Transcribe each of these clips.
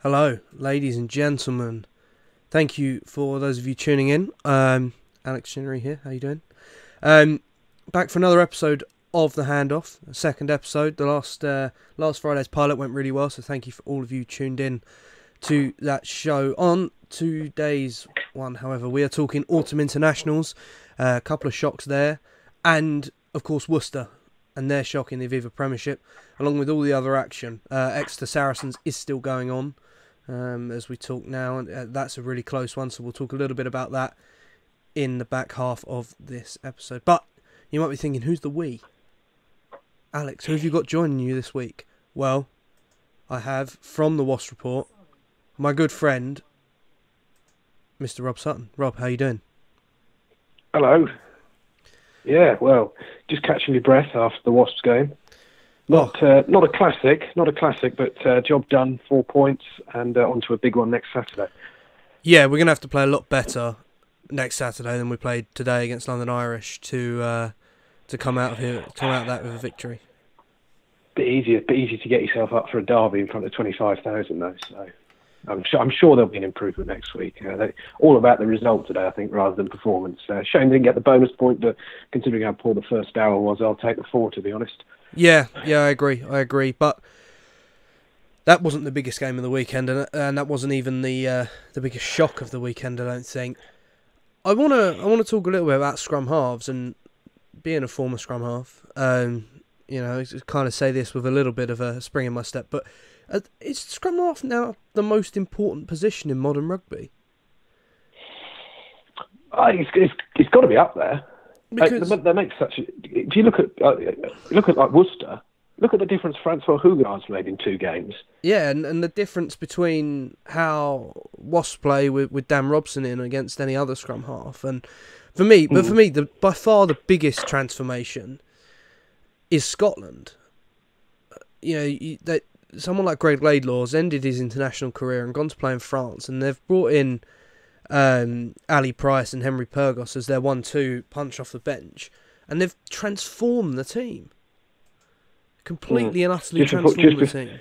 Hello, ladies and gentlemen. Thank you for those of you tuning in. Alex Chinery here. How you doing? Back for another episode of The Handoff, a second episode. The last Friday's pilot went really well, so thank you for all of you tuned in to that show. On today's one, however, we are talking autumn internationals, a couple of shocks there, and of course Worcester and their shock in the Aviva Premiership, along with all the other action. Exeter Saracens is still going on as we talk now, and that's a really close one, so we'll talk a little bit about that in the back half of this episode. But you might be thinking, who's the we? Alex, who have you got joining you this week? Well, I have, from the Wasps Report, my good friend, Mr. Rob Sutton. Rob, how you doing? Hello. Yeah, well, just catching your breath after the Wasps game. Not a classic, but job done, 4 points, and on to a big one next Saturday. Yeah, we're going to have to play a lot better next Saturday than we played today against London Irish to come out of that with a victory. Bit easier to get yourself up for a derby in front of 25,000 though. So I'm sure there'll be an improvement next week. All about the result today, I think, rather than performance. Shame they didn't get the bonus point, but considering how poor the first hour was, I'll take the 4, to be honest. Yeah, I agree. But that wasn't the biggest game of the weekend, and that wasn't even the biggest shock of the weekend, I don't think. I want to talk a little bit about scrum halves, and being a former scrum half, I kind of say this with a little bit of a spring in my step, but is scrum half now the most important position in modern rugby? It's got to be up there. Because they make such. If you look at like Worcester, look at the difference Francois Hugart's made in 2 games. Yeah, and the difference between how Wasps play with Dan Robson in against any other scrum half, and for me, by far the biggest transformation is Scotland. Someone like Greg Laidlaw's ended his international career and gone to play in France, and they've brought in Ali Price and Henry Purgos as their 1-2 punch off the bench, and they've transformed the team. Completely and utterly transformed the team.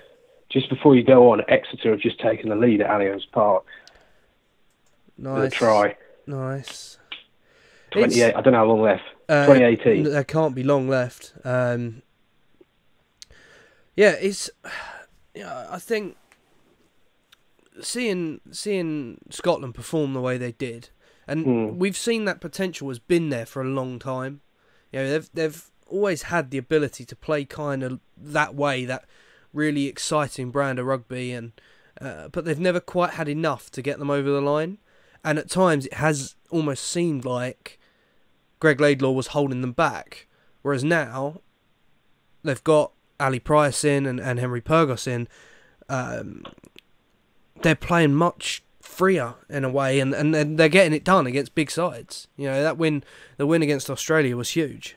Just before you go on, Exeter have just taken the lead at Allianz Park. Nice. Try. Nice. 28. I don't know how long left. 2018. There can't be long left. I think seeing Scotland perform the way they did, and we've seen that potential has been there for a long time. They've always had the ability to play kind of that way, that really exciting brand of rugby, and but they've never quite had enough to get them over the line. And at times it has almost seemed like Greg Laidlaw was holding them back, whereas now they've got Ali Price in and Henry Purgos in. They're playing much freer in a way, and they're getting it done against big sides. The win against Australia was huge.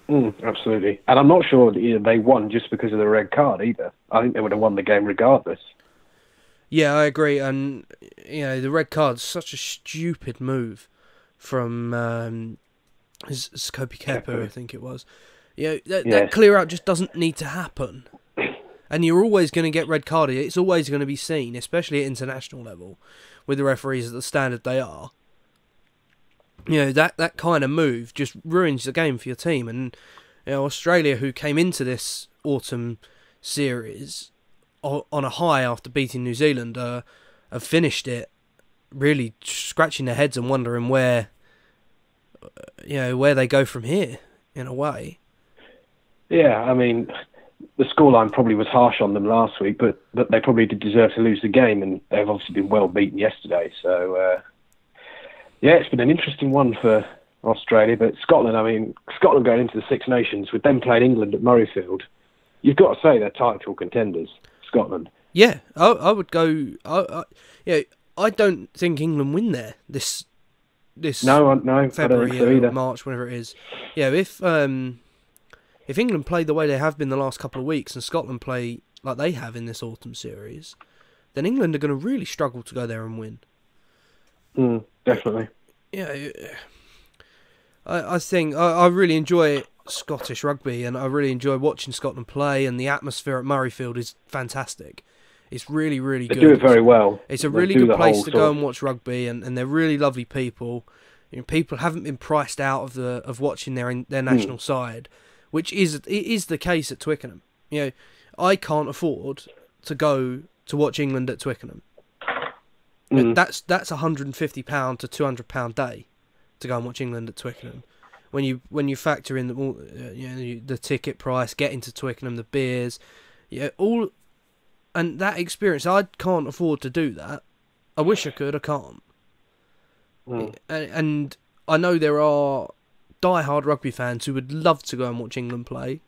Absolutely. And I'm not sure that they won just because of the red card either. I think they would have won the game regardless. Yeah, I agree. And, the red card's such a stupid move from Skopi Kepa, I think it was. That clear out just doesn't need to happen. And you're always going to get red carded. It's always going to be seen, especially at international level, with the referees at the standard they are. That kind of move just ruins the game for your team. And Australia, who came into this autumn series on a high after beating New Zealand, have finished it really scratching their heads and wondering where they go from here, in a way. Yeah, I mean, the scoreline probably was harsh on them last week, but they probably did deserve to lose the game, and they've obviously been well beaten yesterday. So, it's been an interesting one for Australia. But Scotland going into the Six Nations, with them playing England at Murrayfield, you've got to say they're title contenders, Scotland. Yeah, I would go. I don't think England win there this No, February I don't think so either. March, whenever it is. Yeah, if England play the way they have been the last couple of weeks, and Scotland play like they have in this autumn series, then England are going to really struggle to go there and win. Definitely. Yeah, I think I really enjoy Scottish rugby, and I really enjoy watching Scotland play, and the atmosphere at Murrayfield is fantastic. It's really, really They good. do it very well. It's a They really do good the place whole to sort go of- and watch rugby, and they're really lovely people. People haven't been priced out of watching their national side, which is the case at Twickenham. I can't afford to go to watch England at Twickenham. That's £150 to £200 day to go and watch England at Twickenham. When you factor in the ticket price, getting to Twickenham, the beers, all, and that experience, I can't afford to do that. I wish I could, I can't. And I know there are die-hard rugby fans who would love to go and watch England play,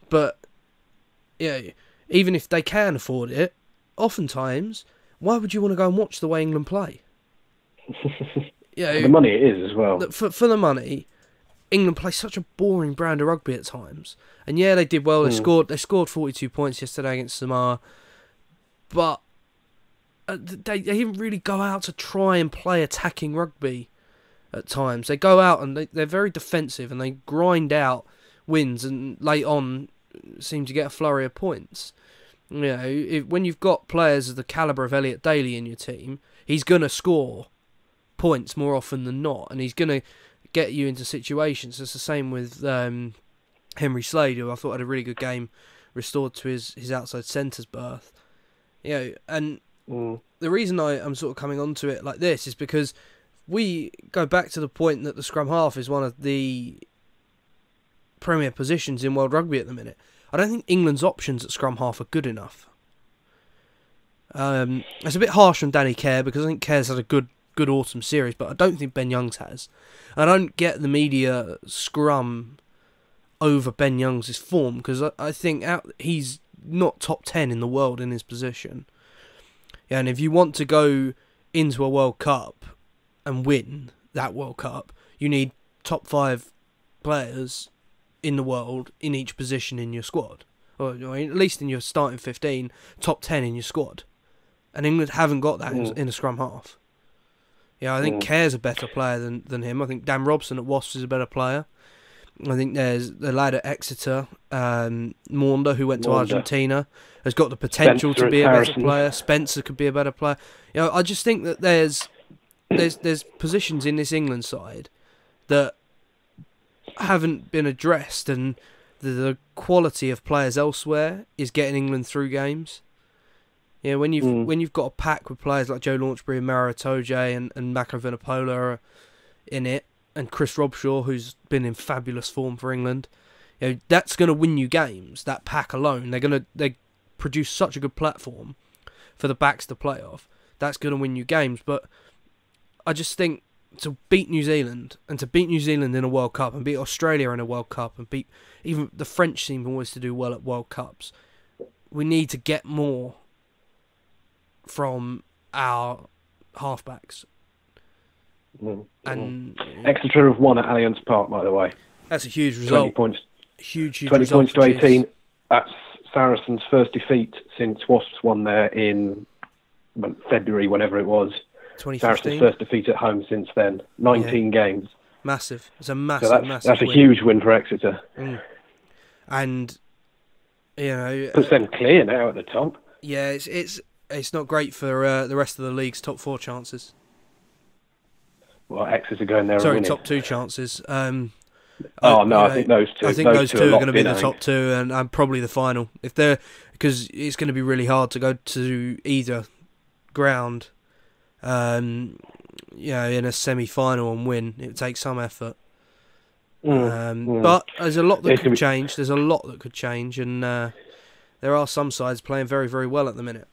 but even if they can afford it, oftentimes, why would you want to go and watch the way England play? The money it is as well. For the money, England play such a boring brand of rugby at times. And they did well. They scored 42 points yesterday against Samoa, but they didn't really go out to try and play attacking rugby at times. They go out and they're very defensive, and they grind out wins, and late on seem to get a flurry of points. When you've got players of the calibre of Elliot Daly in your team, he's going to score points more often than not, and he's going to get you into situations. It's the same with Henry Slade, who I thought had a really good game, restored to his outside centre's berth. And the reason I'm sort of coming onto it like this is because we go back to the point that the scrum half is one of the premier positions in world rugby at the minute. I don't think England's options at scrum half are good enough. It's a bit harsh on Danny Kerr, because I think Kerr's had a good autumn series, but I don't think Ben Youngs has. I don't get the media scrum over Ben Youngs' form, because I think he's not top 10 in the world in his position. And if you want to go into a World Cup and win that World Cup, you need top 5 players in the world in each position in your squad, or at least in your starting 15, top 10 in your squad. And England haven't got that in a scrum half. I think Kerr's a better player than him. I think Dan Robson at Wasps is a better player. I think there's the lad at Exeter, Maunder, who went to Argentina, has got the potential to be a better player. Spencer could be a better player. I just think that there's positions in this England side that haven't been addressed, and the quality of players elsewhere is getting England through games. When you've got a pack with players like Joe Launchbury and Maro Itoje and Mako Vunipola in it, and Chris Robshaw, who's been in fabulous form for England, that's going to win you games. That pack alone, they produce such a good platform for the backs to play off. That's going to win you games. But I just think to beat New Zealand, and to beat New Zealand in a World Cup, and beat Australia in a World Cup, and beat even the French seem always to do well at World Cups, we need to get more from our halfbacks. And Exeter have won at Allianz Park, by the way. That's a huge result. 20 points. Huge 20 result points to 18. That's Saracens' first defeat since Wasps won there in February, whenever it was. 2015. Saracens' first defeat at home since then. 19 games. Massive. It's a massive, so that's a huge win for Exeter. And puts them clear now at the top. Yeah, it's not great for the rest of the league's top 4 chances. Well, Exeter going there. Sorry, top 2 chances. I think those two. I think those two are going to be the top 2, and probably the final. Because it's going to be really hard to go to either ground, in a semi-final and win. It takes some effort. But there's a lot that could change. There's a lot that could change, and there are some sides playing very, very well at the minute.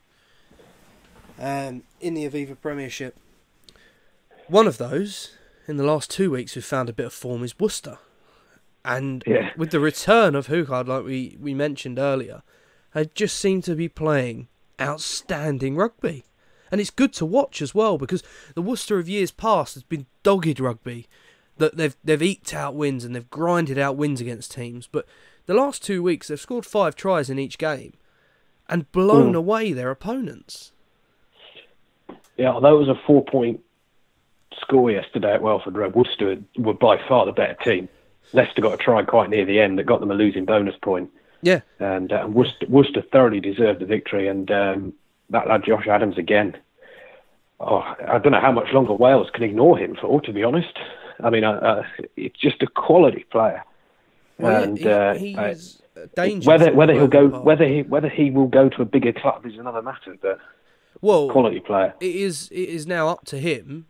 In the Aviva Premiership. One of those, in the last 2 weeks, we've found a bit of form is Worcester. And with the return of Hugard, like we mentioned earlier, they just seem to be playing outstanding rugby. And it's good to watch as well, because the Worcester of years past has been dogged rugby. That they've eked out wins and they've grinded out wins against teams. But the last 2 weeks, they've scored 5 tries in each game and blown away their opponents. Yeah, although it was a 4-point score yesterday at Welford Road, Worcester were by far the better team. Leicester got a try quite near the end that got them a losing bonus point. Yeah. And Worcester thoroughly deserved the victory. And that lad Josh Adams again. Oh, I don't know how much longer Wales can ignore him for, to be honest. I mean, it's just a quality player. Well, and he's dangerous. Whether he will go to a bigger club is another matter. But quality player. It is now up to him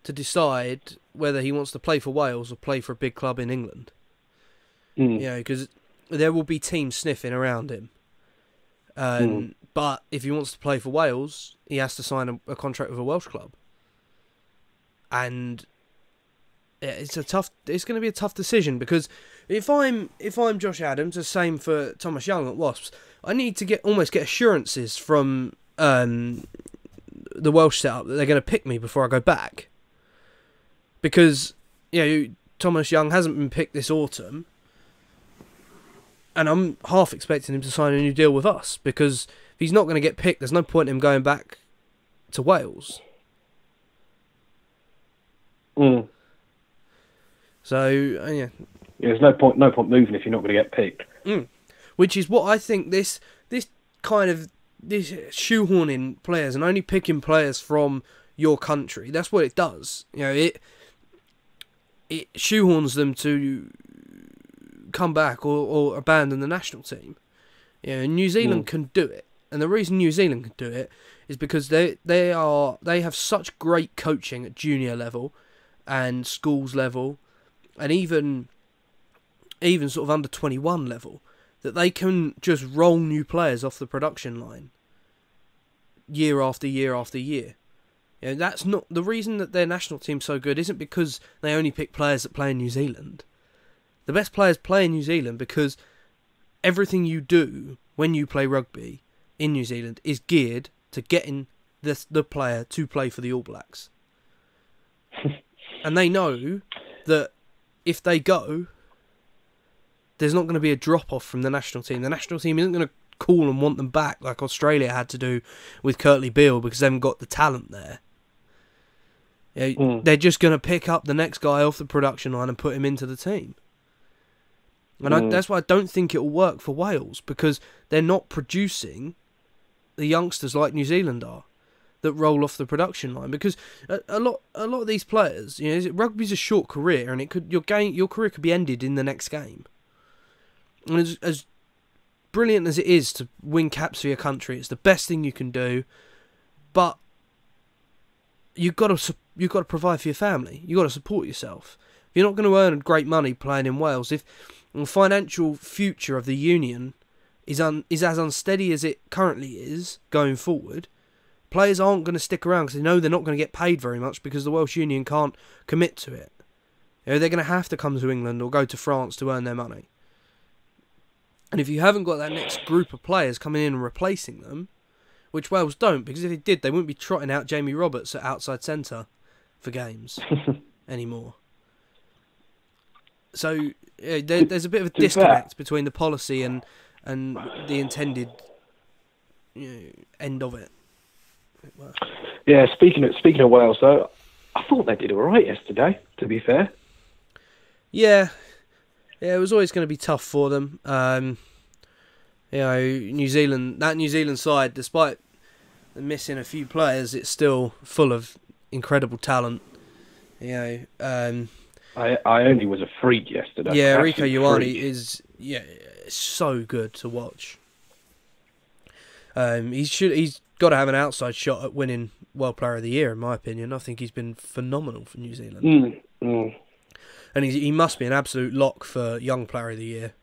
to decide whether he wants to play for Wales or play for a big club in England. Because there will be teams sniffing around him. But if he wants to play for Wales, he has to sign a contract with a Welsh club. And it's going to be a tough decision, because if I'm Josh Adams, the same for Thomas Young at Wasps, I need to almost get assurances from the Welsh setup that they're going to pick me before I go back. Because Thomas Young hasn't been picked this autumn, and I'm half expecting him to sign a new deal with us, because if he's not going to get picked, there's no point in him going back to Wales. So there's no point moving if you're not going to get picked. Which is what I think this shoehorning players and only picking players from your country. That's what it does. It shoehorns them to come back or abandon the national team. New Zealand can do it, and the reason New Zealand can do it is because they have such great coaching at junior level and schools level, and even sort of under 21 level, that they can just roll new players off the production line year after year after year. That's not the reason that their national team's so good. Isn't because they only pick players that play in New Zealand. The best players play in New Zealand because everything you do when you play rugby in New Zealand is geared to getting the player to play for the All Blacks. And they know that if they go, there's not going to be a drop-off from the national team. The national team isn't going to call and want them back like Australia had to do with Curtly Beale, because they haven't got the talent there. They're just going to pick up the next guy off the production line and put him into the team. And that's why I don't think it will work for Wales, because they're not producing the youngsters like New Zealand are, that roll off the production line. Because a lot of these players, rugby's a short career, and your career could be ended in the next game. And as brilliant as it is to win caps for your country, it's the best thing you can do. But you've got to provide for your family. You've got to support yourself. If you're not going to earn great money playing in Wales, if the financial future of the union is as unsteady as it currently is going forward, players aren't going to stick around because they know they're not going to get paid very much, because the Welsh union can't commit to it. They're going to have to come to England or go to France to earn their money. And if you haven't got that next group of players coming in and replacing them, which Wales don't, because if they did, they wouldn't be trotting out Jamie Roberts at outside centre for games anymore. So there's a bit of a disconnect between the policy and the intended end of it. Yeah, speaking of Wales, though, I thought they did all right yesterday, to be fair. Yeah, it was always going to be tough for them. New Zealand side, despite missing a few players, it's still full of incredible talent. I only was a freak yesterday. Yeah, Rieko Ioane is so good to watch. He's got to have an outside shot at winning World Player of the Year, in my opinion. I think he's been phenomenal for New Zealand. And he must be an absolute lock for Young Player of the Year.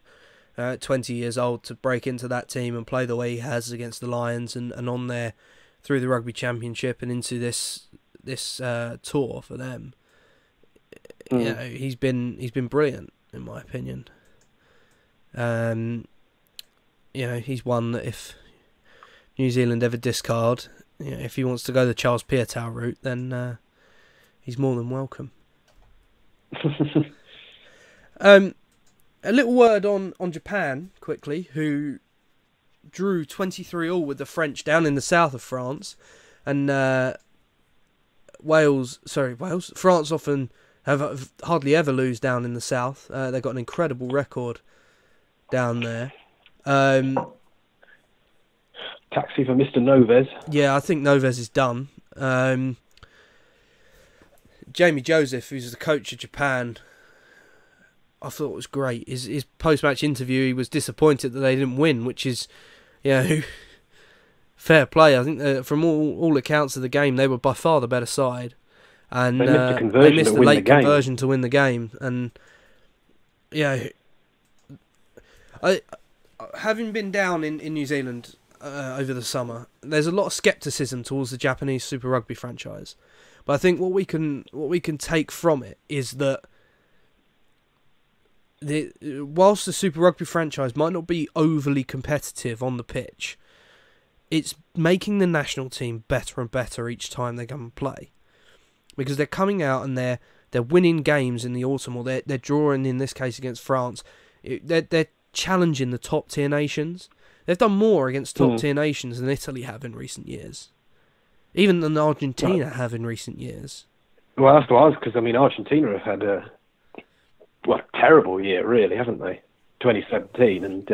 20 years old, to break into that team and play the way he has against the Lions and on there through the Rugby Championship and into this tour for them. He's been brilliant, in my opinion. He's one that if New Zealand ever discard, if he wants to go the Charles Piutau route, then he's more than welcome. A little word on Japan quickly, who drew 23-all with the French down in the south of France, and France often have hardly ever lose down in the south. They've got an incredible record down there. Taxi for Mr. Noves. Yeah, I think Noves is done. Jamie Joseph, who's the coach of Japan, I thought was great. His post-match interview, he was disappointed that they didn't win, which is, fair play. I think from all accounts of the game, they were by far the better side, and they missed a conversion, they missed a late conversion to win the game. And having been down in New Zealand over the summer, there's a lot of scepticism towards the Japanese Super Rugby franchise. But I think what we can take from it is that whilst the Super Rugby franchise might not be overly competitive on the pitch, it's making the national team better and better each time they come and play, because they're coming out and they're winning games in the autumn, or they're drawing, in this case against France. They're challenging the top tier nations. They've done more against top tier nations than Italy have in recent years, even than Argentina have in recent years. Well, that's what I was, because Argentina have had a terrible year, really, haven't they? 2017, and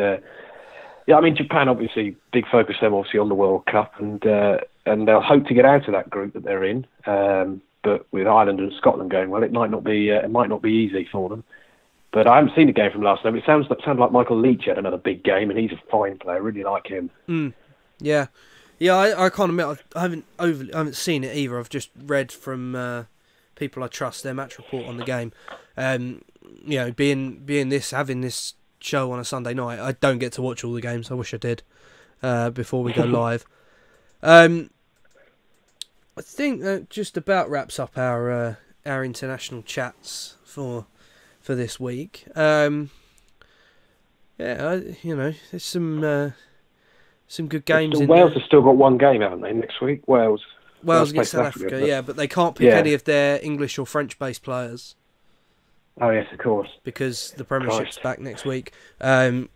Japan, obviously big focus them obviously on the World Cup, and they'll hope to get out of that group that they're in. But with Ireland and Scotland going well, it might not be easy for them. But I haven't seen the game from last night. It sounds like Michael Leach had another big game, and he's a fine player. I really like him. Yeah. I can't admit I haven't seen it either. I've just read from people I trust their match report on the game. Being having this show on a Sunday night, I don't get to watch all the games. I wish I did before we go live. I think that just about wraps up our international chats for this week. There's some good games. Wales have still got one game, haven't they? Next week, Wales against South Africa, but they can't pick any of their English or French-based players. Oh yes, of course. Because the Premiership's back next week, and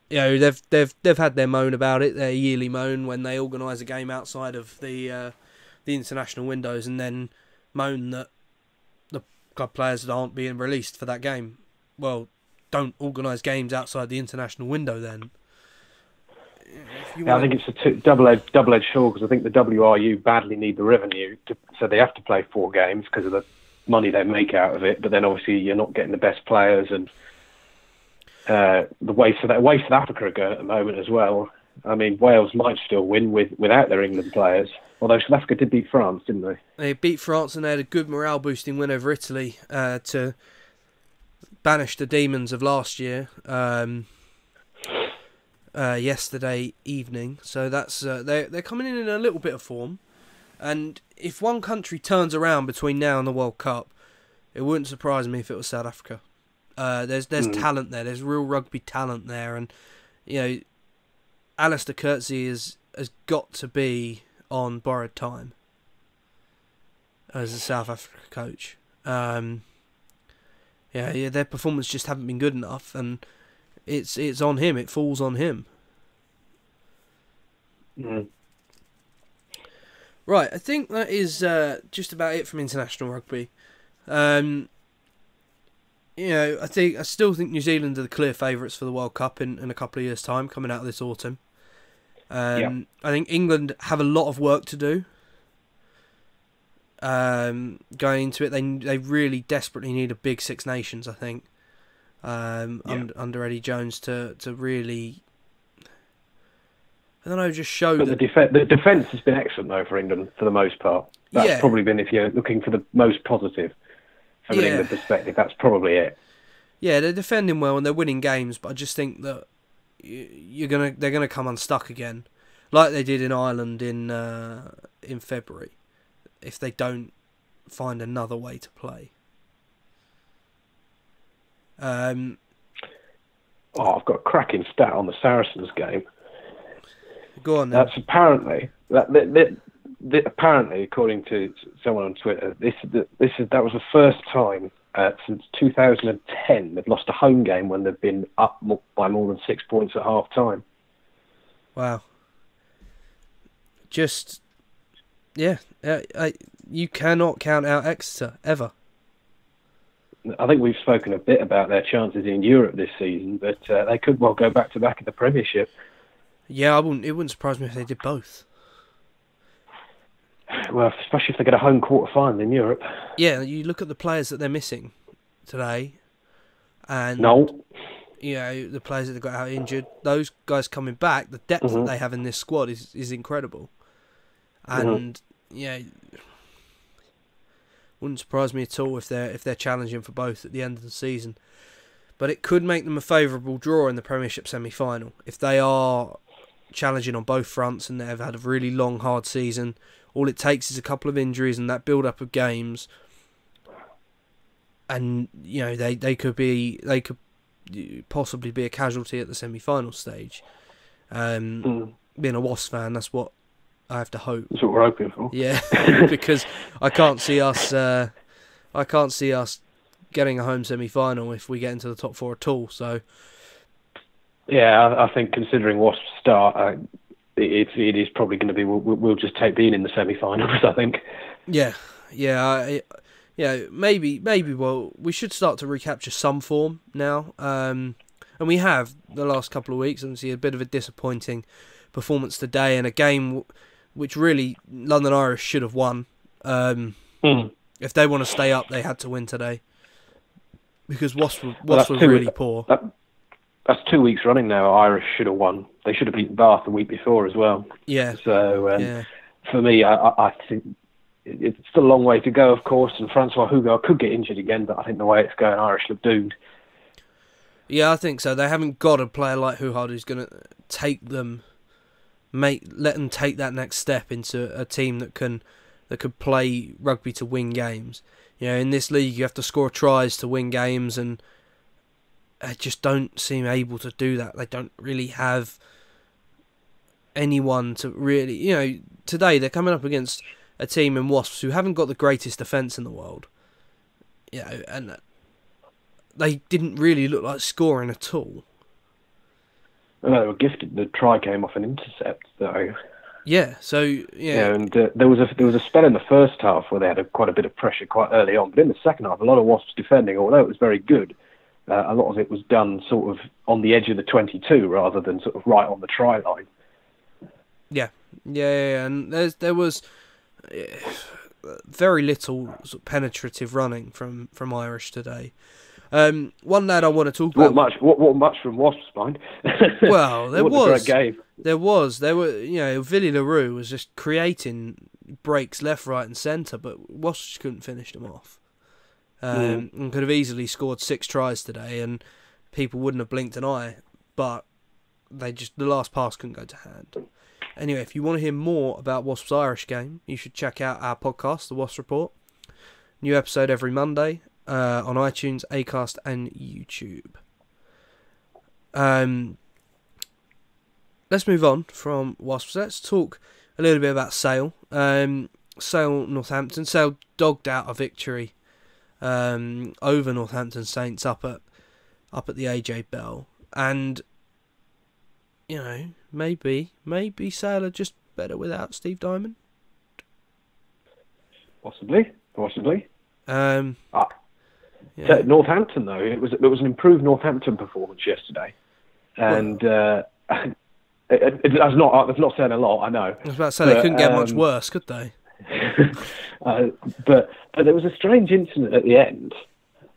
they've had their moan about it, their yearly moan when they organise a game outside of the international windows, and then moan that the club players aren't being released for that game. Well, don't organise games outside the international window then. I think it's a double-edged sword, because I think the WRU badly need the revenue, so they have to play 4 games because of the money they make out of it. But then obviously you're not getting the best players, and the way South Africa are going at the moment as well. Wales might still win without their England players, although South Africa did beat France, didn't they? They beat France, and they had a good morale-boosting win over Italy to banish the demons of last year. Yesterday evening, so that's they're coming in a little bit of form, and if one country turns around between now and the World Cup, it wouldn't surprise me if it was South Africa. There's talent there, there's real rugby talent there, and Alistair Coetzee has got to be on borrowed time as a South Africa coach. Their performance just haven't been good enough, and it's on him. It falls on him. Right, I think that is just about it from international rugby. I still think New Zealand are the clear favourites for the World Cup in a couple of years' time, coming out of this autumn. I think England have a lot of work to do. Going into it, they really desperately need a big Six Nations, I think. Under Eddie Jones to really, I don't know, just show that the defence has been excellent though for England for the most part. That's probably been, if you're looking for the most positive from an England perspective, that's probably it. Yeah, they're defending well and they're winning games, but I just think that they're gonna come unstuck again, like they did in Ireland in February, if they don't find another way to play. I've got a cracking stat on the Saracens game. Go on then. That's apparently according to someone on Twitter, that was the first time since 2010 they've lost a home game when they've been up by more than 6 points at half time. Wow. Just you cannot count out Exeter ever. I think we've spoken a bit about their chances in Europe this season, but they could well go back to back in the Premiership. Yeah, it wouldn't surprise me if they did both. Well, especially if they get a home quarter final in Europe. Yeah, you look at the players that they're missing today, and the players that they got out injured. Those guys coming back, the depth that they have in this squad is incredible, and wouldn't surprise me at all if they're challenging for both at the end of the season. But it could make them a favourable draw in the Premiership semi-final if they are challenging on both fronts and they've had a really long, hard season. All it takes is a couple of injuries and that build-up of games, and they could possibly be a casualty at the semi-final stage. Being a Wasps fan, that's what I have to hope. That's what we're hoping for. Yeah, because I can't see us getting a home semi-final if we get into the top four at all. So. Yeah, I think considering Wasps' start, it is probably going to be. We'll just take being in the semi-finals, I think. Yeah. Maybe. Well, we should start to recapture some form now, and we have the last couple of weeks. Obviously, a bit of a disappointing performance today, and a game which really London Irish should have won. If they want to stay up, they had to win today because Wasps were really poor. That's 2 weeks running now. Irish should have won. They should have beaten Bath the week before as well. Yeah. So for me, I think it's still a long way to go, of course. And Francois Hugo could get injured again, but I think the way it's going, Irish look doomed. Yeah, I think so. They haven't got a player like Huhard who's going to let them take that next step into a team that could play rugby to win games. In this league, you have to score tries to win games, and they just don't seem able to do that. They don't really have anyone to really... today they're coming up against a team in Wasps who haven't got the greatest defence in the world. And they didn't really look like scoring at all. Well, they were gifted. The try came off an intercept, though. Yeah, so... Yeah, and there was a spell in the first half where they had quite a bit of pressure quite early on. But in the second half, a lot of Wasps defending, although it was very good, a lot of it was done sort of on the edge of the 22 rather than sort of right on the try line. Yeah, and there was very little sort of penetrative running from Irish today. One lad I want to talk about. What much from Wasps, mind? Well, there was a great game. There were. Villy LaRue was just creating breaks left, right, and centre, but Wasps just couldn't finish them off. And could have easily scored 6 tries today, and people wouldn't have blinked an eye. But the last pass couldn't go to hand. Anyway, if you want to hear more about Wasps Irish game, you should check out our podcast, the Wasps Report. New episode every Monday on iTunes, Acast, and YouTube. Let's move on from Wasps. Let's talk a little bit about Sale. Sale Northampton. Sale dogged out a victory over Northampton Saints up at the AJ Bell, and maybe Sale are just better without Steve Diamond. Possibly. Yeah. Northampton though, it was an improved Northampton performance yesterday, and that's not saying a lot. I know. I was about to say they couldn't get much worse, could they? But there was a strange incident at the end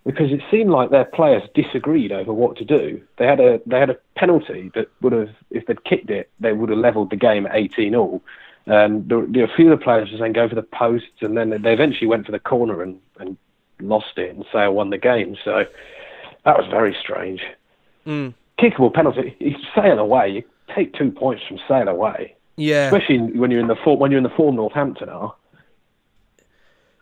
because it seemed like their players disagreed over what to do. They had a penalty that would have, if they'd kicked it, they would have levelled the game at 18-all. And a few of the players just then go for the posts, and then they eventually went for the corner and lost it, and Sale won the game. So that was very strange. Kickable penalty. You Sale away. You take 2 points from Sale away. Yeah. Especially when you're in the form Northampton are.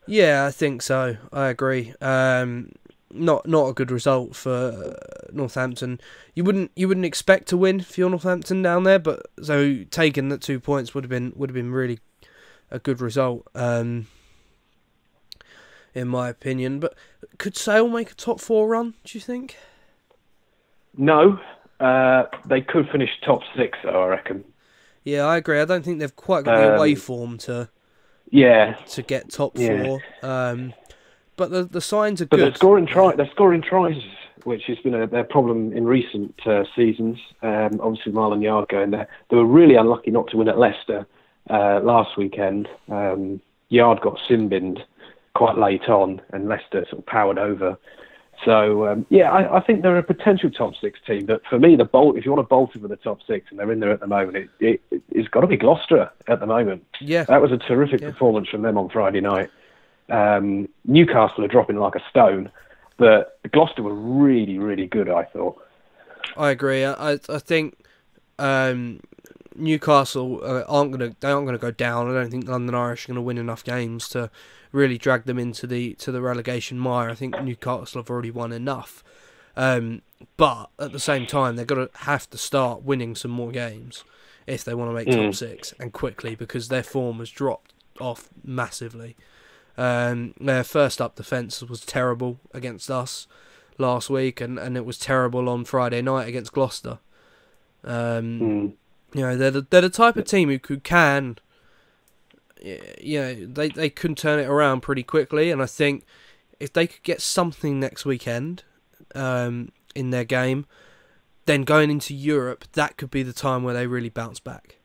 Yeah, I think so. I agree. Not a good result for Northampton. You wouldn't expect to win if you're Northampton down there, but so taking the 2 points would have been really a good result, in my opinion. But could Sale make a top 4 run, do you think? No, they could finish top 6 though, I reckon. Yeah, I agree. I don't think they've quite got the away form to get top 4. but the signs are But good. they're scoring tries, which has been their problem in recent seasons. Obviously, Marlon Yard going there. They were really unlucky not to win at Leicester last weekend. Yard got sin-binned quite late on, and Leicester sort of powered over. So, I think they're a potential top 6 team. But for me, if you want to bolt over the top 6, and they're in there at the moment, it's got to be Gloucester at the moment. Yeah. That was a terrific performance from them on Friday night. Newcastle are dropping like a stone, but Gloucester were really, really good, I thought. I agree. I think Newcastle aren't going to go down. I don't think London Irish are going to win enough games to really drag them into the relegation mire. I think Newcastle have already won enough. But at the same time, they're going to have to start winning some more games if they want to make top 6, and quickly, because their form has dropped off massively. Their first up defence was terrible against us last week, and it was terrible on Friday night against Gloucester. You know, they're the type of team who can, they can turn it around pretty quickly, and I think if they could get something next weekend in their game, then going into Europe, that could be the time where they really bounce back.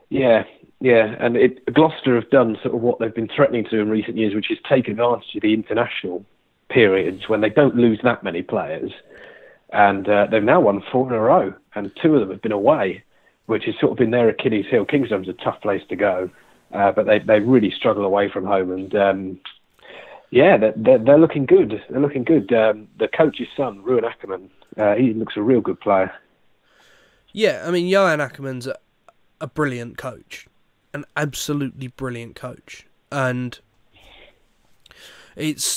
Yeah, and Gloucester have done sort of what they've been threatening to do in recent years, which is take advantage of the international periods when they don't lose that many players. And they've now won 4 in a row, and 2 of them have been away, which has sort of been their Achilles heel. Kingshome's a tough place to go, but they really struggle away from home. And they're looking good. They're looking good. The coach's son, Ruan Ackerman, he looks a real good player. Yeah, I mean, Johan Ackerman's a brilliant coach, an absolutely brilliant coach, and it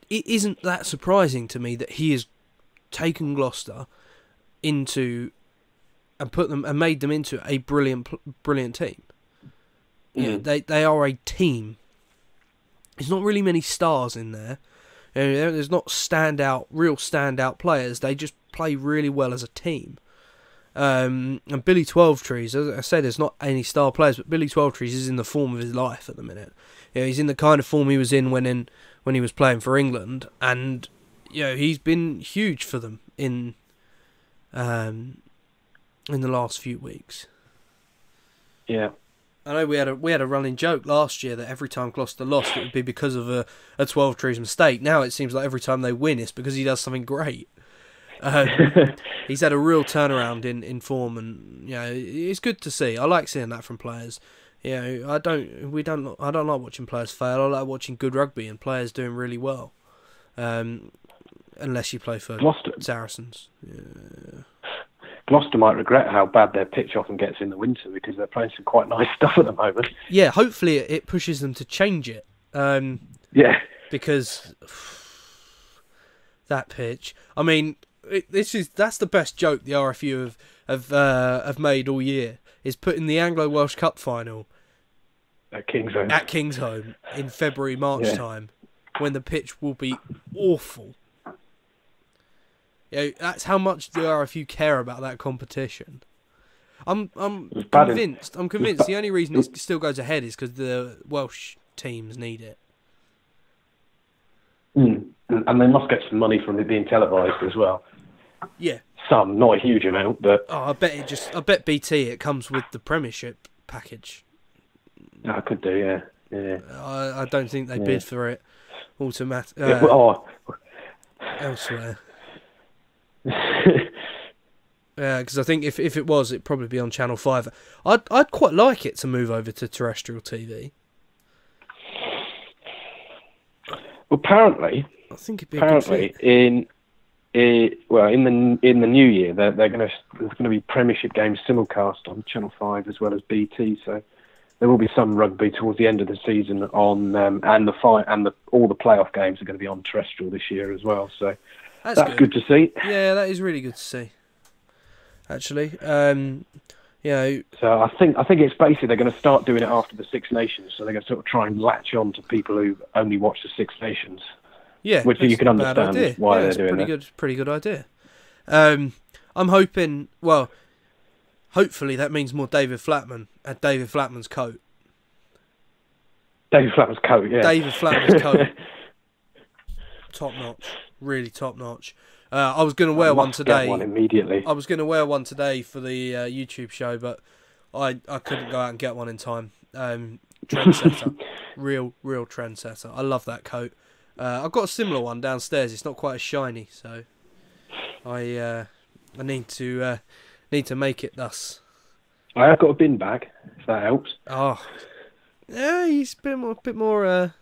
isn't that surprising to me that he has taken Gloucester into and put them and made them into a brilliant team. Yeah, they are a team. There's not really many stars in there. There's not real standout players. They just play really well as a team. And Billy Twelvetrees, as I said, there's not any star players, but Billy Twelvetrees is in the form of his life at the minute. He's in the kind of form he was in when he was playing for England, and he's been huge for them in the last few weeks. Yeah. I know we had a running joke last year that every time Gloucester lost, it would be because of a 12-trees mistake. Now it seems like every time they win, it's because he does something great. He's had a real turnaround in form, and it's good to see. I like seeing that from players. I don't like watching players fail. I like watching good rugby and players doing really well. Unless you play for Gloucester. Saracens. Yeah. Gloucester might regret how bad their pitch often gets in the winter, because they're playing some quite nice stuff at the moment. Yeah, hopefully it pushes them to change it. Because that pitch. I mean, that's the best joke the RFU have made all year, is putting the Anglo-Welsh Cup final at Kingsholm in February, March time, when the pitch will be awful. That's how much the RFU care about that competition. I'm convinced. The only reason it still goes ahead is because the Welsh teams need it. And they must get some money from it being televised as well. Yeah. Some, not a huge amount, but I bet BT it comes with the Premiership package. I could do, yeah. I don't think they bid for it automatically elsewhere. Because I think if it was, it'd probably be on Channel 5. I'd quite like it to move over to terrestrial TV. Well, apparently, I think it'd be a good fit. in the new year, there's going to be Premiership games simulcast on Channel 5 as well as BT. So there will be some rugby towards the end of the season on, and all the playoff games are going to be on terrestrial this year as well. So that's good to see. Yeah, that is really good to see. Actually, So I think it's basically they're going to start doing it after the Six Nations. So they're going to sort of try and latch on to people who only watch the Six Nations. Yeah, which you can understand why they're doing that. Pretty good idea. I'm hoping. Well, hopefully that means more David Flatman at David Flatman's coat. David Flatman's coat, yeah. David Flatman's coat. Top notch. Really top notch. I was going to wear one today. Get one immediately. I was going to wear one today for the YouTube show, but I couldn't go out and get one in time. Trendsetter. real trendsetter. I love that coat. I've got a similar one downstairs. It's not quite as shiny, so I need to make it thus. I have got a bin bag, if that helps. Oh, yeah, he's a bit more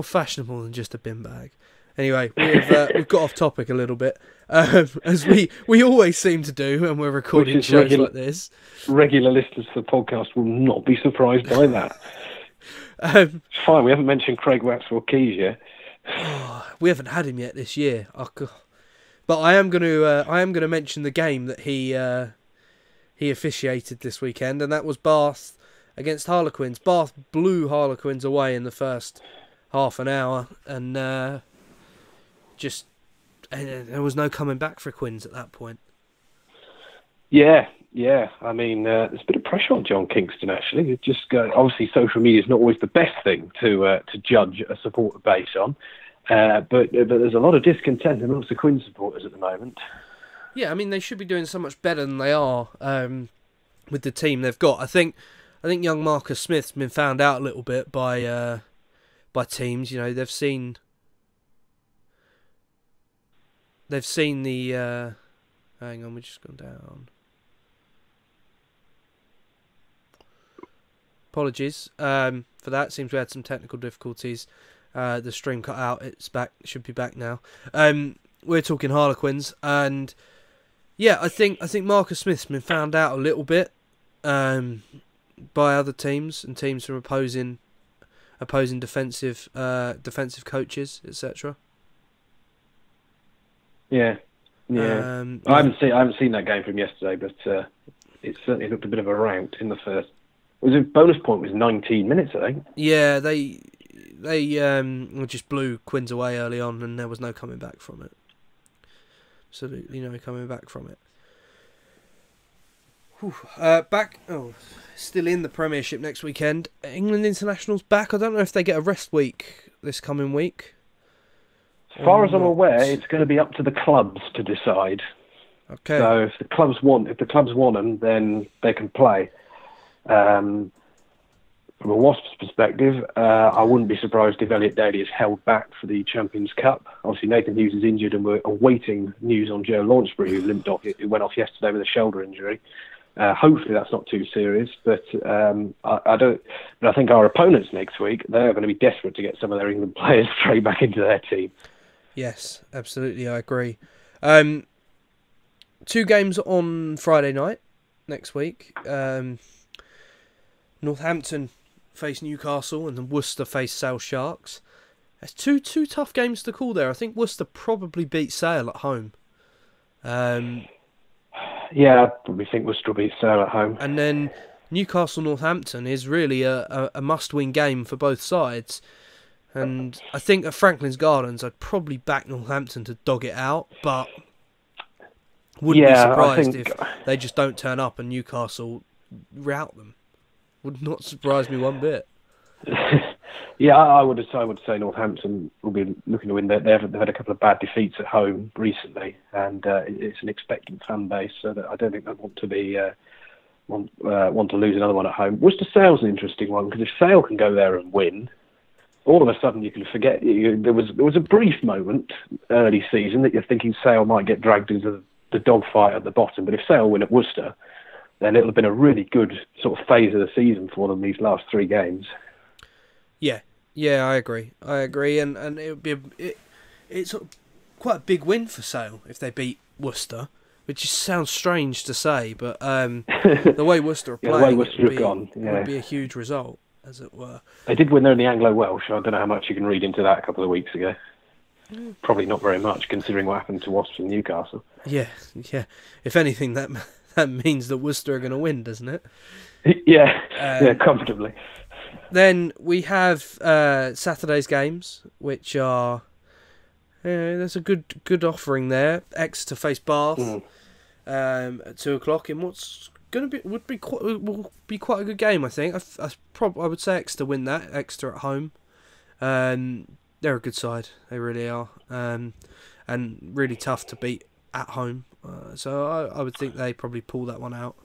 fashionable than just a bin bag. Anyway, we've got off topic a little bit, as we always seem to do when we're recording shows like this. Regular listeners to the podcast will not be surprised by that. It's fine. We haven't mentioned Craig Waxwell-Keys yet. We haven't had him yet this year. But I am going to mention the game that he officiated this weekend, and that was Bath against Harlequins. Bath blew Harlequins away in the first half an hour, and there was no coming back for Quins at that point. Yeah. I mean, there's a bit of pressure on John Kingston, actually. It just obviously, social media is not always the best thing to judge a supporter base on, but there's a lot of discontent amongst the Quins supporters at the moment. Yeah, I mean, they should be doing so much better than they are with the team they've got. I think young Marcus Smith's been found out a little bit by teams. You know, they've seen the. Hang on, we've just gone down. Apologies for that. Seems we had some technical difficulties. The stream cut out. It's back. It should be back now. We're talking Harlequins, and yeah, I think Marcus Smith's been found out a little bit by other teams and teams from opposing defensive coaches, etc. Yeah. I haven't seen that game from yesterday, but it certainly looked a bit of a rout in the first. Was it bonus point was 19 minutes, I think. Yeah, they just blew Quins away early on, and there was no coming back from it. Absolutely no coming back from it. Still in the Premiership next weekend. England internationals back. I don't know if they get a rest week this coming week. As far as I'm aware, it's going to be up to the clubs to decide. Okay. So if the clubs want them, then they can play. From a Wasps perspective, I wouldn't be surprised if Elliot Daly is held back for the Champions Cup. Obviously, Nathan Hughes is injured, and we're awaiting news on Joe Launchbury, who limped off. It went off yesterday with a shoulder injury. Hopefully, that's not too serious. But I don't. But I think our opponents next week, they're going to be desperate to get some of their England players straight back into their team. Yes, absolutely, I agree. 2 games on Friday night next week. Northampton face Newcastle, and then Worcester face Sale Sharks. That's two tough games to call there. I think Worcester probably beat Sale at home. Yeah, I probably think Worcester will beat Sale at home. And then Newcastle-Northampton is really a must-win game for both sides. And I think at Franklin's Gardens, I'd probably back Northampton to dog it out, but wouldn't be surprised if they just don't turn up and Newcastle rout them. Would not surprise me one bit. Yeah, I would say Northampton will be looking to win. They've had a couple of bad defeats at home recently, and it's an expectant fan base, so that I don't think they want to lose another one at home. Worcester Sale's an interesting one, because if Sale can go there and win, all of a sudden you can forget. There was a brief moment early season that you're thinking Sale might get dragged into the dogfight at the bottom, but if Sale win at Worcester, then it'll have been a really good sort of phase of the season for them, these last 3 games. Yeah, I agree, and it would be it's quite a big win for Sale if they beat Worcester, which just sounds strange to say, but the way Worcester are playing, would be a huge result, as it were. They did win there in the Anglo-Welsh. I don't know how much you can read into that a couple of weeks ago. Probably not very much, considering what happened to Wasps and Newcastle. Yeah. If anything, that means that Worcester are going to win, doesn't it? Yeah, comfortably. Then we have Saturday's games, which are there's a good offering there. Exeter face Bath at 2:00 in what's will be quite a good game. I think. I would say Exeter win that. Exeter at home. They're a good side. They really are. And really tough to beat at home. I would think they probably pull that one out.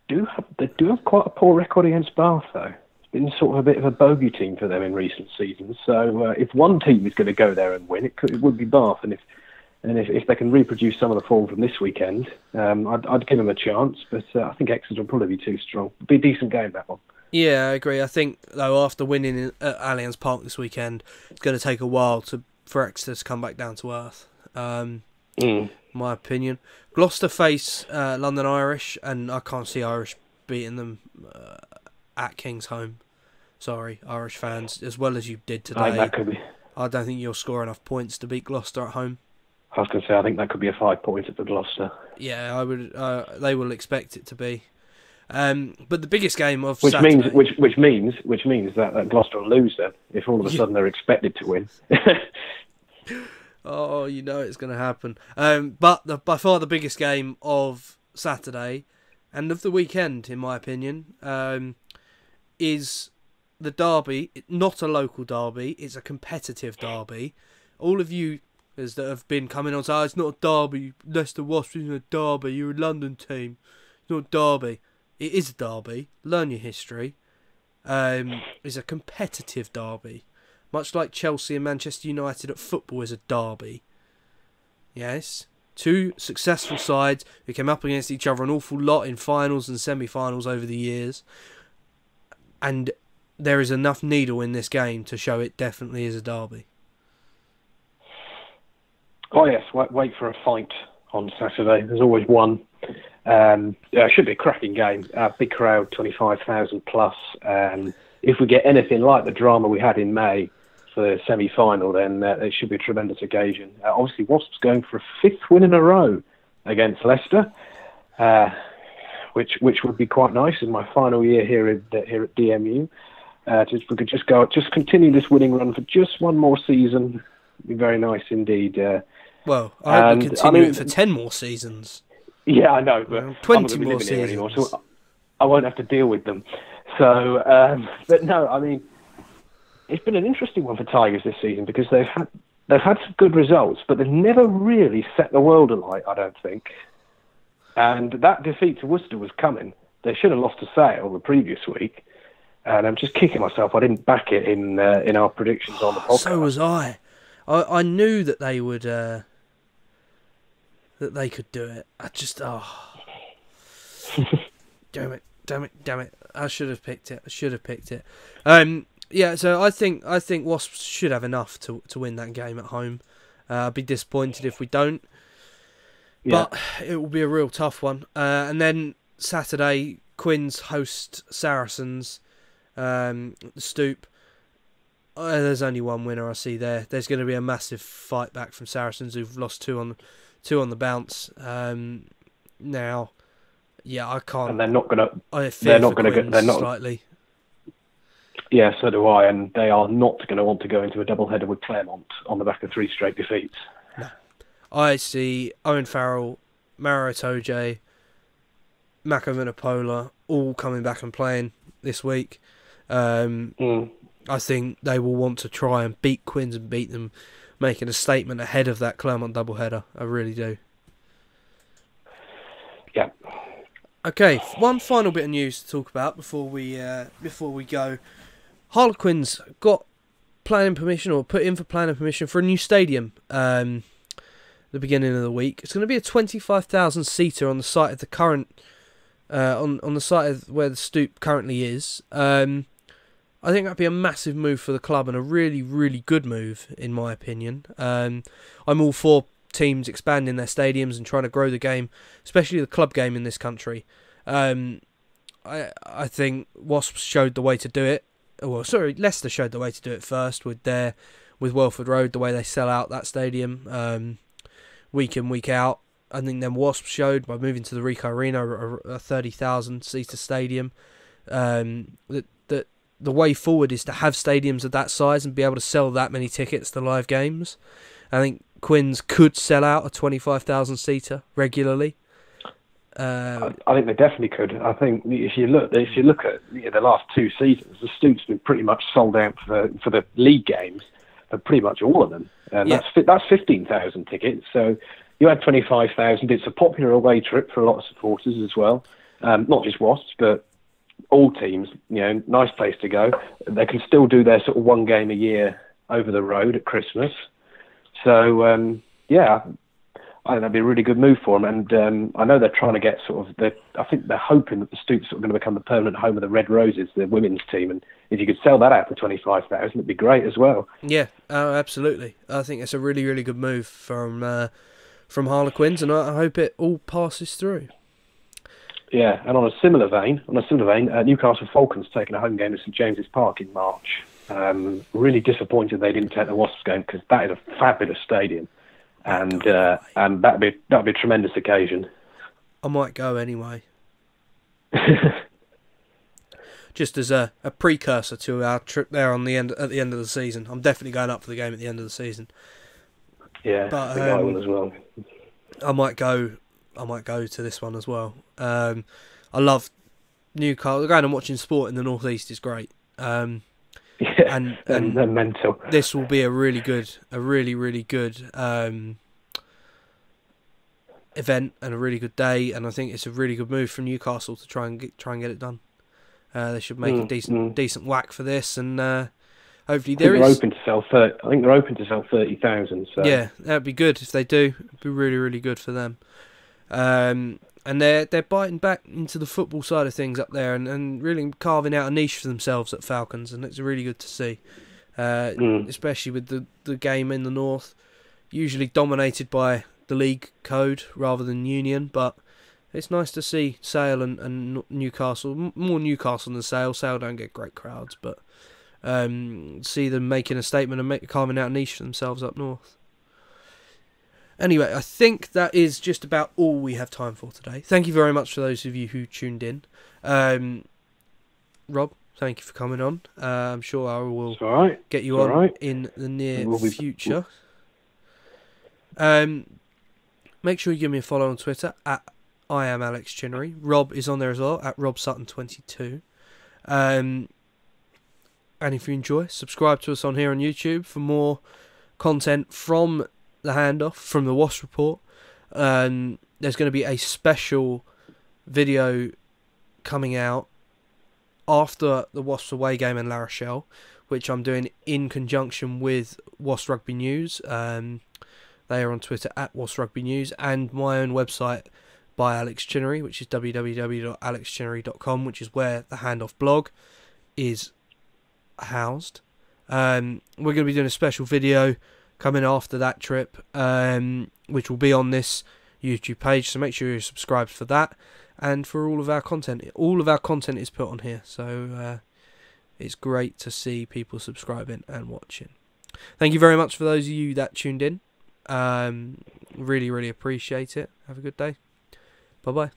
They do have quite a poor record against Bath, though. It's been sort of a bit of a bogey team for them in recent seasons. So if one team is going to go there and win, it would be Bath. And if they can reproduce some of the form from this weekend, I'd give them a chance. But I think Exeter will probably be too strong. It'll be a decent game, that one. Yeah, I agree. I think, though, after winning at Allianz Park this weekend, it's going to take a while for Exeter to come back down to earth. My opinion. Gloucester face London Irish, and I can't see Irish beating them at King's Home. Sorry, Irish fans, as well as you did today. That could be. I don't think you'll score enough points to beat Gloucester at home. I was going to say, I think that could be a 5-pointer for Gloucester. Yeah, I would. They will expect it to be. But the biggest game of which Saturday... means that Gloucester will lose then if all of a sudden they're expected to win. Oh, you know it's going to happen. But by far the biggest game of Saturday and of the weekend, in my opinion, is the derby. Not a local derby; it's a competitive derby. All of you that have been coming on, saying, it's not a derby. Leicester Wasps isn't a derby. You're a London team. It's not a derby. It is a derby. Learn your history. It's a competitive derby. Much like Chelsea and Manchester United at football is a derby. Yes. Two successful sides who came up against each other an awful lot in finals and semi-finals over the years. And there is enough needle in this game to show it definitely is a derby. Oh yes, wait for a fight on Saturday. There's always one. It should be a cracking game. Big crowd, 25,000 plus. If we get anything like the drama we had in May for the semi-final, then it should be a tremendous occasion. Obviously, Wasps going for a 5th win in a row against Leicester, which would be quite nice in my final year here at DMU. If we could just continue this winning run for just one more season, it'd be very nice indeed. Well, I hope we continue it for 10 more seasons. Yeah, I know, but 20 I'm not going to be more living seasons. here anymore, so I won't have to deal with them. So, but no, I mean, it's been an interesting one for Tigers this season because they've had some good results, but they've never really set the world alight, I don't think. And that defeat to Worcester was coming. They should have lost to Sale the previous week, and I'm just kicking myself. I didn't back it in our predictions on the podcast. So was I. I knew that they would. That they could do it. I just damn it! I should have picked it. Yeah, so I think Wasps should have enough to win that game at home. I'd be disappointed if we don't. Yeah. But it will be a real tough one. And then Saturday, Quins host Saracens. The Stoop. There's only one winner I see there. There's going to be a massive fight back from Saracens, who've lost two on the bounce. Now, yeah, I can't. And they're not going to. They're not going to get. They're not slightly. Yeah, so do I, and they are not going to want to go into a double-header with Claremont on the back of 3 straight defeats. No. I see Owen Farrell, Maro Toje, Mako Vinopola all coming back and playing this week. I think they will want to try and beat Quins and beat them, making a statement ahead of that Claremont double-header. I really do. Yeah. Okay, one final bit of news to talk about before we go. Harlequins got planning permission, or put in for planning permission for a new stadium. The beginning of the week, it's going to be a 25,000 seater on the site of the current, on the site of where the Stoop currently is. I think that'd be a massive move for the club and a really, really good move in my opinion. I'm all for teams expanding their stadiums and trying to grow the game, especially the club game in this country. I think Wasps showed the way to do it. Leicester showed the way to do it first with Welford Road, the way they sell out that stadium week in, week out. I think then Wasps showed by moving to the Ricoh Arena, a 30,000 seater stadium. That the way forward is to have stadiums of that size and be able to sell that many tickets to live games. I think Quins could sell out a 25,000 seater regularly. I think they definitely could. I think if you look at the last 2 seasons, the Stoots have been pretty much sold out for the league games, for pretty much all of them, and that's 15,000 tickets. So you had 25,000. It's a popular away trip for a lot of supporters as well, not just Wasps, but all teams. Nice place to go. They can still do their sort of 1 game a year over the road at Christmas. So I think that'd be a really good move for them, and I know they're trying to get I think they're hoping that the Stoots are going to become the permanent home of the Red Roses, the women's team, and if you could sell that out for 25,000, it'd be great as well. Yeah, absolutely. I think it's a really, really good move from Harlequins, and I hope it all passes through. Yeah, and on a similar vein, Newcastle Falcons taking a home game at St James's Park in March. Really disappointed they didn't take the Wasps game, because that is a fabulous stadium. And that'd be a tremendous occasion. I might go anyway. Just as a precursor to our trip there at the end of the season. I'm definitely going up for the game at the end of the season. Yeah, but I think I will as well. I might go to this one as well. I love Newcastle. Going and watching sport in the North East is great. And they're mental. This will be a really good event and a really good day, and I think it's a really good move from Newcastle to try and get it done. They should make a decent whack for this, and hopefully they're open to sell 30. I think they're open to sell 30,000. So yeah, that'd be good if they do. It'd be really good for them. And they're biting back into the football side of things up there, and really carving out a niche for themselves at Falcons, and it's really good to see. Especially with the game in the north, usually dominated by the league code rather than union, but it's nice to see Sale and Newcastle, more Newcastle than Sale. Sale don't get great crowds, but see them making a statement and carving out a niche for themselves up north. Anyway, I think that is just about all we have time for today. Thank you very much for those of you who tuned in. Rob, thank you for coming on. I'm sure I will get you on in the near future. Make sure you give me a follow on Twitter at I am Alex Chinery. Rob is on there as well at RobSutton22. And if you enjoy, subscribe to us on here on YouTube for more content from the handoff, from the Wasps Report. There's going to be a special video coming out after the Wasps away game in La Rochelle, which I'm doing in conjunction with Wasps Rugby News. They are on Twitter at Wasps Rugby News, and my own website by Alex Chinery, which is www.alexchinery.com, which is where the handoff blog is housed. We're going to be doing a special video coming after that trip, which will be on this YouTube page, so make sure you're subscribed for that, and for all of our content. All of our content is put on here, so it's great to see people subscribing and watching. Thank you very much for those of you that tuned in. Really appreciate it. Have a good day. Bye bye.